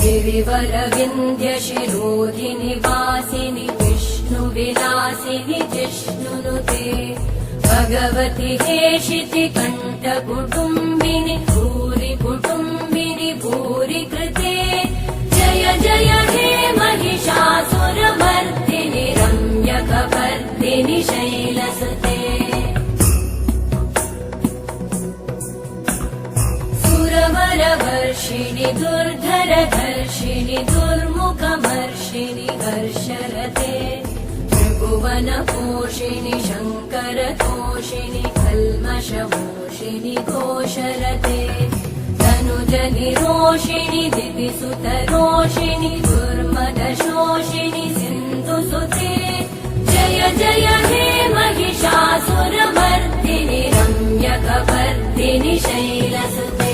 गिरिवरविन्ध्यशिरोधिनि वासिनि विष्णुविलासिनि जिष्णुनुते भगवति हेशिति कण्ठकुटुम्बिनि भूरि कुटुम्बिनि भूरि कृते जय जय हे महिषासुरमर्दिनि रम्यकपर्दिनि शैलसुते सुरवरवर्षिणि दुर्धरधर्षिणि दुर्मुखमर्षिणि हर्षरते त्रिभुवनपोषिणि शङ्करतोषिणि कल्मषमोषिणि घोषरते तनुजनिरोषिणि दिविसुतरोषिणि दुर्मदशोषिणि सिन्धुसुते जय जय हे महिषासुरमर्दिनि रम्यकपर्दिनि शैलसुते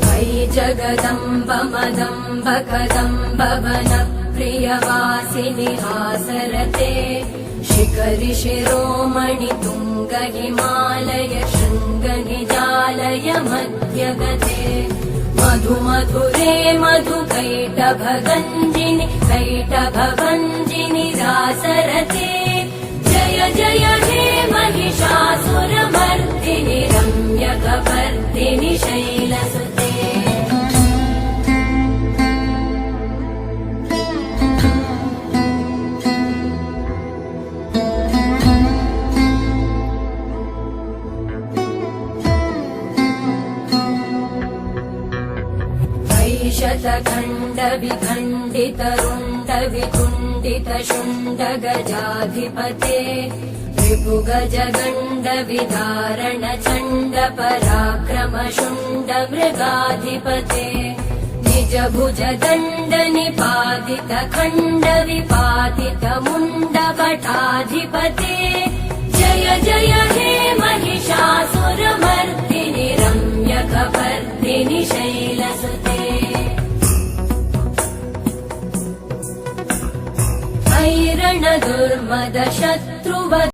मयि जगदम्ब मदम्ब कदम्ब वनप्रियवासिनि हासरते शिखरि शिरोमणि तुङ्ग हिमालय शृङ्ग निजालय मध्यगते मधुमधुरे मधुकैटभगञ्जिनि कैटभभञ्जिनि रासरते जय जय हे महिषासुरमर्दिनि रम्यकपर्दिनि शैलसुते शतखण्ड विखण्डित रुण्ड विकुण्डित शुण्ड गजाधिपते रिपुगज गण्ड विदारण चण्ड पराक्रम शुण्ड मृगाधिपते निज भुज दण्ड निपातित खण्ड विपातित मुण्ड भटाधिपते जय जय हे महिषासुरमर्दिनि रम्यकपर्दिनि शैलसुते ऐरण दुर्मद शत्रुव